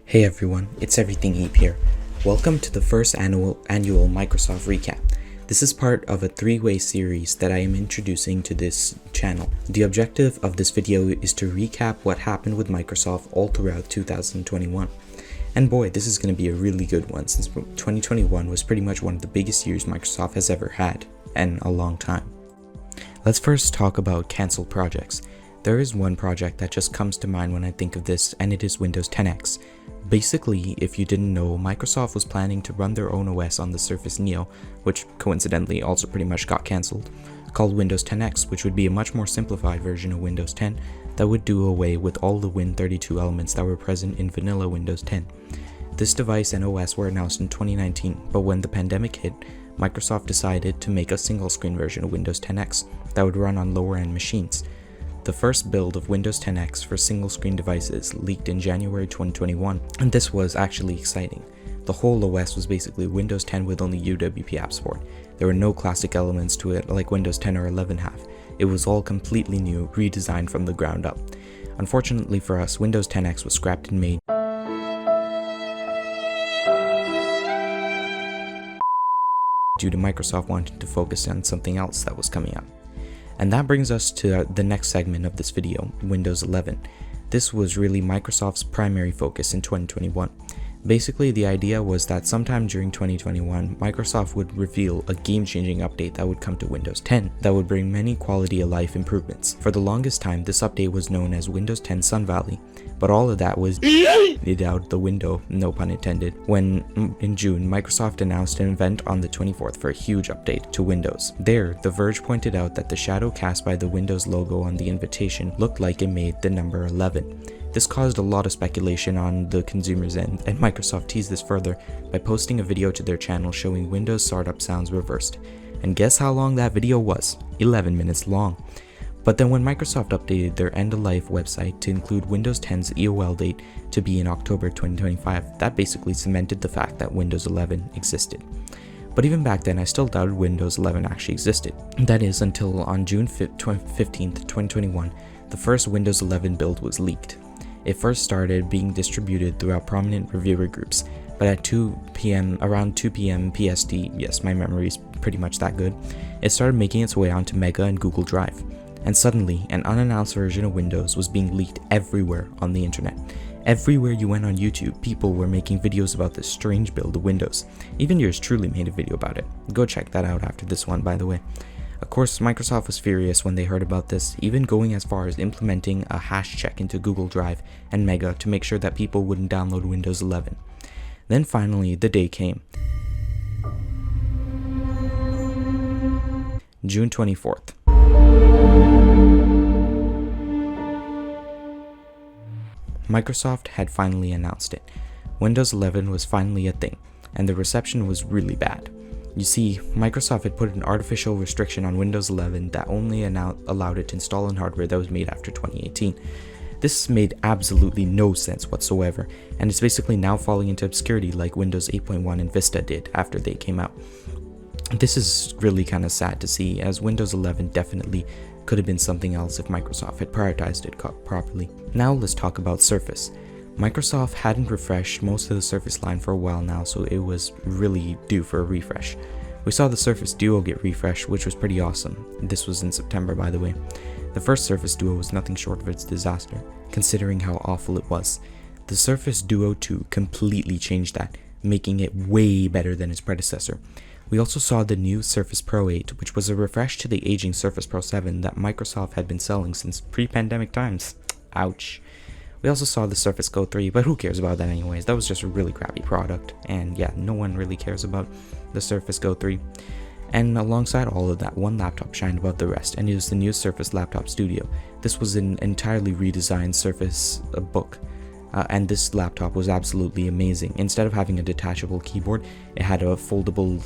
Hey everyone, it's Everything Ape here. Welcome to the first annual Microsoft recap. This is part of a three-way series that I am introducing to this channel. The objective of this video is to recap what happened with Microsoft all throughout 2021. And boy, this is going to be a really good one since 2021 was pretty much one of the biggest years Microsoft has ever had in a long time. Let's first talk about cancelled projects. There is one project that just comes to mind when I think of this, and it is Windows 10X. Basically, if you didn't know, Microsoft was planning to run their own OS on the Surface Neo, which coincidentally also pretty much got cancelled, called Windows 10X, which would be a much more simplified version of Windows 10 that would do away with all the Win32 elements that were present in vanilla Windows 10. This device and OS were announced in 2019, but when the pandemic hit, Microsoft decided to make a single screen version of Windows 10X that would run on lower end machines. The first build of Windows 10X for single screen devices leaked in January 2021, and this was actually exciting. The whole OS was basically Windows 10 with only UWP app support. There were no classic elements to it like Windows 10 or 11 have. It was all completely new, redesigned from the ground up. Unfortunately for us, Windows 10X was scrapped in May due to Microsoft wanting to focus on something else that was coming up. And that brings us to the next segment of this video, Windows 11. This was really Microsoft's primary focus in 2021. Basically, the idea was that sometime during 2021, Microsoft would reveal a game-changing update that would come to Windows 10 that would bring many quality of life improvements. For the longest time, this update was known as Windows 10 Sun Valley, but all of that was out the window, no pun intended, when in June, Microsoft announced an event on the 24th for a huge update to Windows. There, The Verge pointed out that the shadow cast by the Windows logo on the invitation looked like it made the number 11. This caused a lot of speculation on the consumer's end, and Microsoft teased this further by posting a video to their channel showing Windows startup sounds reversed. And guess how long that video was? 11 minutes long. But then when Microsoft updated their end-of-life website to include Windows 10's EOL date to be in October 2025, that basically cemented the fact that Windows 11 existed. But even back then, I still doubted Windows 11 actually existed. That is, until on June 15th, 2021, the first Windows 11 build was leaked. It first started being distributed throughout prominent reviewer groups, but at around 2 p.m. PST, yes, my memory is pretty much that good, it started making its way onto Mega and Google Drive. And suddenly, an unannounced version of Windows was being leaked everywhere on the internet. Everywhere you went on YouTube, people were making videos about this strange build of Windows. Even yours truly made a video about it. Go check that out after this one, by the way. Of course, Microsoft was furious when they heard about this, even going as far as implementing a hash check into Google Drive and Mega to make sure that people wouldn't download Windows 11. Then finally, the day came. June 24th. Microsoft had finally announced it. Windows 11 was finally a thing, and the reception was really bad. You see, Microsoft had put an artificial restriction on Windows 11 that only allowed it to install on hardware that was made after 2018. This made absolutely no sense whatsoever, and it's basically now falling into obscurity like Windows 8.1 and Vista did after they came out. This is really kind of sad to see, as Windows 11 definitely could have been something else if Microsoft had prioritized it properly. Now let's talk about Surface. Microsoft hadn't refreshed most of the Surface line for a while now, so it was really due for a refresh. We saw the Surface Duo get refreshed, which was pretty awesome. This was in September, by the way. The first Surface Duo was nothing short of its disaster, considering how awful it was. The Surface Duo 2 completely changed that, making it way better than its predecessor. We also saw the new Surface Pro 8, which was a refresh to the aging Surface Pro 7 that Microsoft had been selling since pre-pandemic times. Ouch. We also saw the Surface Go 3, but who cares about that anyways? That was just a really crappy product, and yeah, no one really cares about the Surface Go 3. And alongside all of that, one laptop shined above the rest, and it was the new Surface Laptop Studio. This was an entirely redesigned Surface Book, and this laptop was absolutely amazing. Instead of having a detachable keyboard, it had a foldable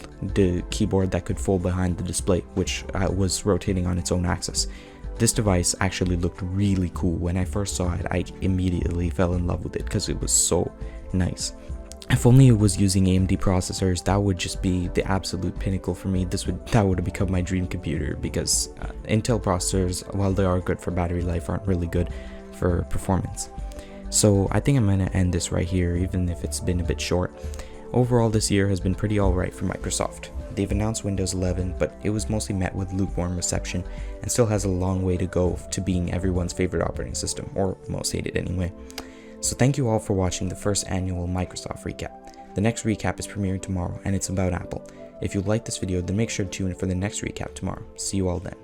keyboard that could fold behind the display, which was rotating on its own axis. This device actually looked really cool. When I first saw it, I immediately fell in love with it because it was so nice. If only it was using AMD processors, that would just be the absolute pinnacle for me. That would have become my dream computer, because Intel processors, while they are good for battery life, aren't really good for performance. So I think I'm going to end this right here, even if it's been a bit short. Overall, this year has been pretty alright for Microsoft. They've announced Windows 11, but it was mostly met with lukewarm reception and still has a long way to go to being everyone's favorite operating system, or most hated anyway. So thank you all for watching the first annual Microsoft recap. The next recap is premiering tomorrow and it's about Apple. If you liked this video, then make sure to tune in for the next recap tomorrow. See you all then.